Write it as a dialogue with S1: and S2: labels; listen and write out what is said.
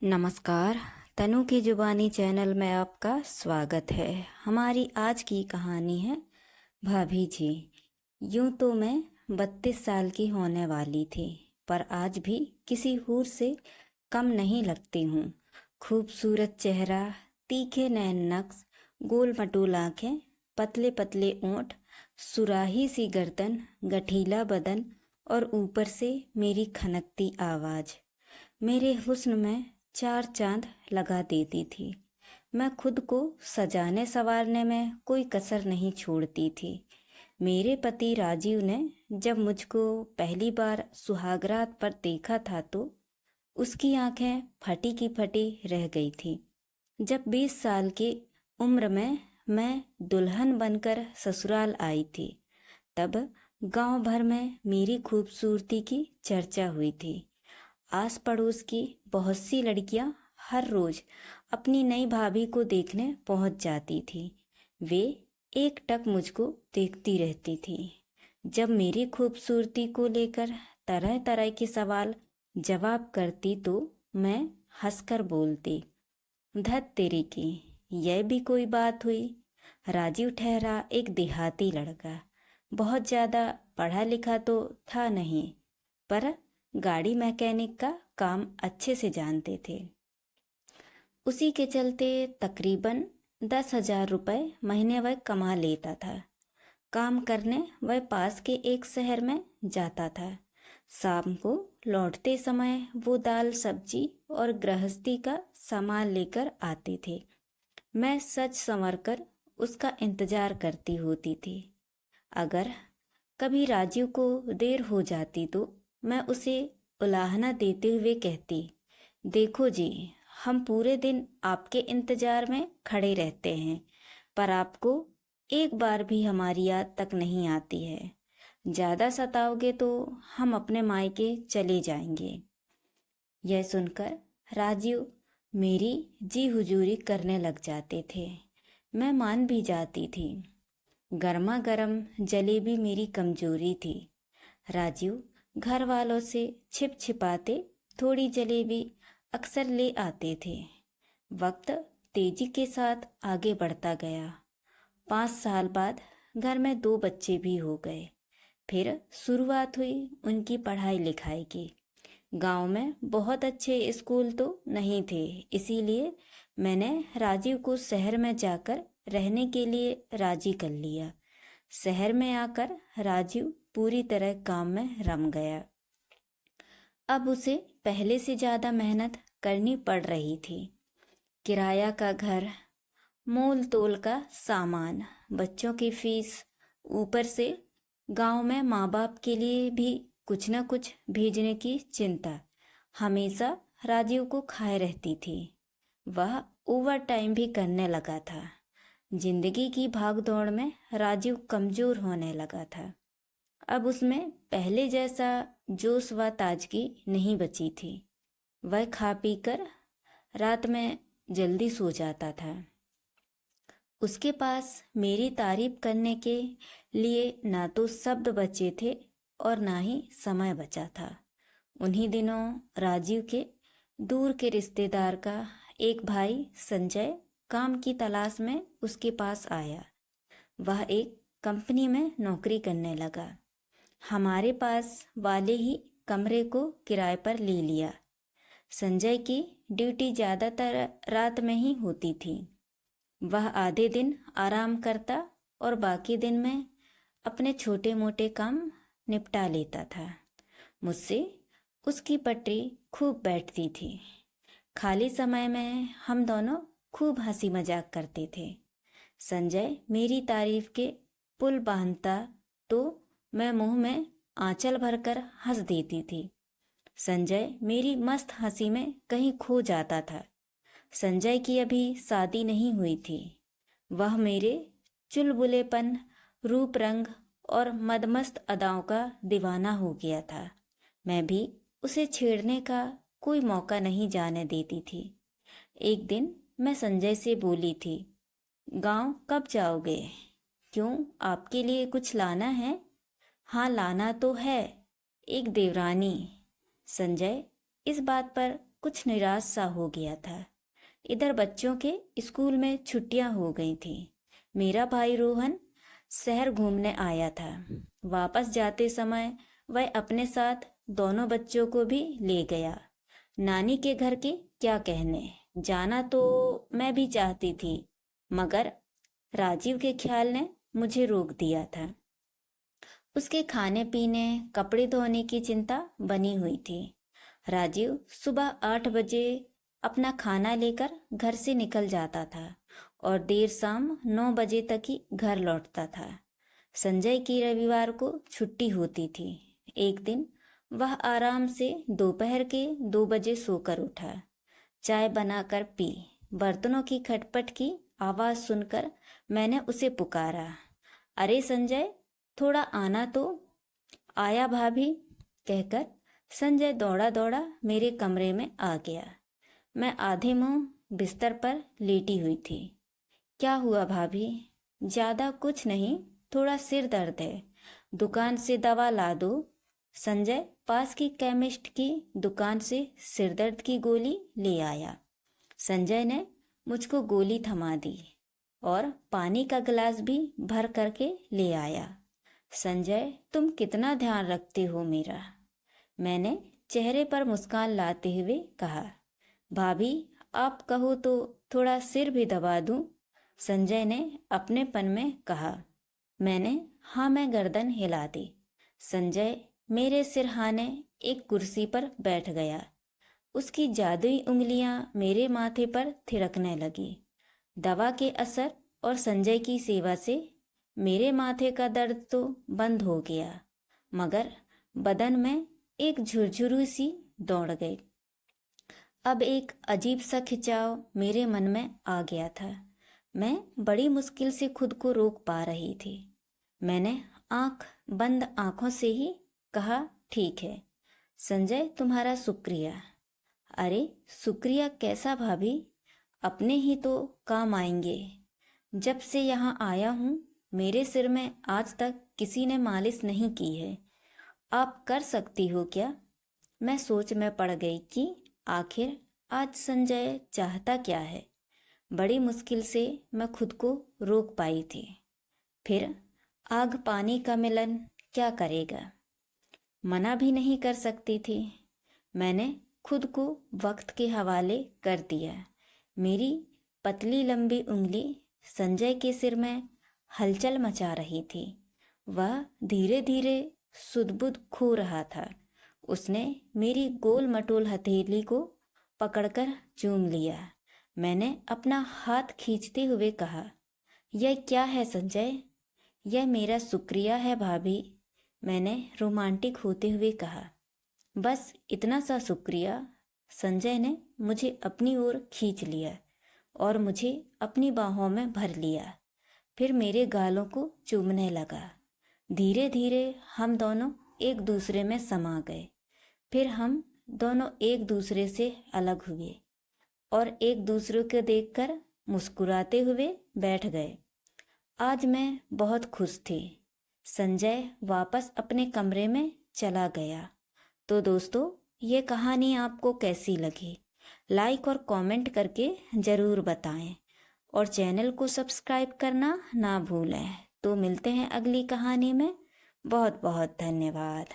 S1: नमस्कार। तनु की जुबानी चैनल में आपका स्वागत है। हमारी आज की कहानी है भाभी जी। यूं तो मैं 32 साल की होने वाली थी, पर आज भी किसी हूर से कम नहीं लगती हूँ। खूबसूरत चेहरा, तीखे नैन नक्श, गोल मटोल आँखें, पतले पतले ओंठ, सुराही सी गर्दन, गठीला बदन और ऊपर से मेरी खनकती आवाज़ मेरे हुस्न में 4 चांद लगा देती थी। मैं खुद को सजाने संवारने में कोई कसर नहीं छोड़ती थी। मेरे पति राजीव ने जब मुझको पहली बार सुहागरात पर देखा था तो उसकी आंखें फटी की फटी रह गई थी। जब 20 साल की उम्र में मैं दुल्हन बनकर ससुराल आई थी, तब गांव भर में मेरी खूबसूरती की चर्चा हुई थी। आस पड़ोस की बहुत सी लड़कियां हर रोज अपनी नई भाभी को देखने पहुंच जाती थी। वे एक टक मुझको देखती रहती थी। जब मेरी खूबसूरती को लेकर तरह तरह के सवाल जवाब करती तो मैं हंसकर बोलती, धत तेरी की, यह भी कोई बात हुई। राजीव ठहरा एक देहाती लड़का, बहुत ज़्यादा पढ़ा लिखा तो था नहीं, पर गाड़ी मैकेनिक का काम अच्छे से जानते थे। उसी के चलते तकरीबन 10,000 रुपये महीने वह कमा लेता था। काम करने वह पास के एक शहर में जाता था। शाम को लौटते समय वो दाल सब्जी और गृहस्थी का सामान लेकर आते थे। मैं सच संवर कर उसका इंतजार करती होती थी। अगर कभी राजीव को देर हो जाती तो मैं उसे उलाहना देते हुए कहती, देखो जी, हम पूरे दिन आपके इंतजार में खड़े रहते हैं, पर आपको एक बार भी हमारी याद तक नहीं आती है। ज़्यादा सताओगे तो हम अपने मायके चले जाएंगे। यह सुनकर राजीव मेरी जी हुजूरी करने लग जाते थे। मैं मान भी जाती थी। गर्मा गर्म जलेबी मेरी कमजोरी थी। राजीव घर वालों से छिप छिपाते थोड़ी जलेबी अक्सर ले आते थे। वक्त तेजी के साथ आगे बढ़ता गया। 5 साल बाद घर में 2 बच्चे भी हो गए। फिर शुरुआत हुई उनकी पढ़ाई लिखाई की। गांव में बहुत अच्छे स्कूल तो नहीं थे, इसीलिए मैंने राजीव को शहर में जाकर रहने के लिए राजी कर लिया। शहर में आकर राजीव पूरी तरह काम में रम गया। अब उसे पहले से ज़्यादा मेहनत करनी पड़ रही थी। किराया का घर, मोल तोल का सामान, बच्चों की फीस, ऊपर से गांव में माँ बाप के लिए भी कुछ न कुछ भेजने की चिंता हमेशा राजीव को खाए रहती थी। वह ओवर टाइम भी करने लगा था। जिंदगी की भागदौड़ में राजीव कमज़ोर होने लगा था। अब उसमें पहले जैसा जोश व ताजगी नहीं बची थी। वह खा पी कर रात में जल्दी सो जाता था। उसके पास मेरी तारीफ करने के लिए ना तो शब्द बचे थे और ना ही समय बचा था। उन्हीं दिनों राजीव के दूर के रिश्तेदार का एक भाई संजय काम की तलाश में उसके पास आया। वह एक कंपनी में नौकरी करने लगा। हमारे पास वाले ही कमरे को किराए पर ले लिया। संजय की ड्यूटी ज़्यादातर रात में ही होती थी। वह आधे दिन आराम करता और बाकी दिन में अपने छोटे मोटे काम निपटा लेता था। मुझसे उसकी पटरी खूब बैठती थी। खाली समय में हम दोनों खूब हंसी मजाक करते थे। संजय मेरी तारीफ के पुल बांधता तो मैं मुंह में आंचल भरकर हंस देती थी। संजय मेरी मस्त हंसी में कहीं खो जाता था। संजय की अभी शादी नहीं हुई थी। वह मेरे चुलबुलेपन, रूप रंग और मदमस्त अदाओं का दीवाना हो गया था। मैं भी उसे छेड़ने का कोई मौका नहीं जाने देती थी। एक दिन मैं संजय से बोली थी, गांव कब जाओगे? क्यों, आपके लिए कुछ लाना है? हाँ, लाना तो है, एक देवरानी। संजय इस बात पर कुछ निराश सा हो गया था। इधर बच्चों के स्कूल में छुट्टियां हो गई थी। मेरा भाई रोहन शहर घूमने आया था। वापस जाते समय वह अपने साथ दोनों बच्चों को भी ले गया। नानी के घर के क्या कहने, जाना तो मैं भी चाहती थी, मगर राजीव के ख्याल ने मुझे रोक दिया था। उसके खाने पीने, कपड़े धोने की चिंता बनी हुई थी। राजीव सुबह 8 बजे अपना खाना लेकर घर से निकल जाता था और देर शाम 9 बजे तक ही घर लौटता था। संजय की रविवार को छुट्टी होती थी। एक दिन वह आराम से दोपहर के 2 बजे सोकर उठा। चाय बनाकर पी। बर्तनों की खटपट की आवाज़ सुनकर मैंने उसे पुकारा, अरे संजय, थोड़ा आना तो। आया भाभी, कहकर संजय दौड़ा दौड़ा मेरे कमरे में आ गया। मैं आधे मुंह बिस्तर पर लेटी हुई थी। क्या हुआ भाभी? ज़्यादा कुछ नहीं, थोड़ा सिर दर्द है, दुकान से दवा ला दो। संजय पास की केमिस्ट की दुकान से सिरदर्द की गोली ले आया। संजय ने मुझको गोली थमा दी और पानी का गिलास भी भर करके ले आया। संजय, तुम कितना ध्यान रखते हो मेरा, मैंने चेहरे पर मुस्कान लाते हुए कहा। भाभी, आप कहो तो थोड़ा सिर भी दबा दूं? संजय ने अपनेपन में कहा। मैंने हाँ में गर्दन हिला दी। संजय मेरे सिरहाने एक कुर्सी पर बैठ गया। उसकी जादुई उंगलियां मेरे माथे पर थिरकने लगी। दवा के असर और संजय की सेवा से मेरे माथे का दर्द तो बंद हो गया, मगर बदन में एक झुरझुरी सी दौड़ गई। अब एक अजीब सा खिंचाव मेरे मन में आ गया था। मैं बड़ी मुश्किल से खुद को रोक पा रही थी। मैंने बंद आंखों से ही कहा, ठीक है संजय, तुम्हारा शुक्रिया। अरे शुक्रिया कैसा भाभी, अपने ही तो काम आएंगे। जब से यहाँ आया हूँ मेरे सिर में आज तक किसी ने मालिश नहीं की है, आप कर सकती हो क्या? मैं सोच में पड़ गई कि आखिर आज संजय चाहता क्या है। बड़ी मुश्किल से मैं खुद को रोक पाई थी। फिर आग पानी का मिलन क्या करेगा, मना भी नहीं कर सकती थी। मैंने खुद को वक्त के हवाले कर दिया। मेरी पतली लंबी उंगली संजय के सिर में हलचल मचा रही थी। वह धीरे धीरे सुध-बुध खो रहा था। उसने मेरी गोल मटोल हथेली को पकड़कर चूम लिया। मैंने अपना हाथ खींचते हुए कहा, यह क्या है संजय? यह मेरा शुक्रिया है भाभी, मैंने रोमांटिक होते हुए कहा। बस इतना सा शुक्रिया? संजय ने मुझे अपनी ओर खींच लिया और मुझे अपनी बाहों में भर लिया। फिर मेरे गालों को चूमने लगा। धीरे धीरे हम दोनों एक दूसरे में समा गए। फिर हम दोनों एक दूसरे से अलग हुए और एक दूसरे को देखकर मुस्कुराते हुए बैठ गए। आज मैं बहुत खुश थी। संजय वापस अपने कमरे में चला गया। तो दोस्तों, ये कहानी आपको कैसी लगी? लाइक और कमेंट करके ज़रूर बताएं और चैनल को सब्सक्राइब करना ना भूलें। तो मिलते हैं अगली कहानी में। बहुत बहुत धन्यवाद।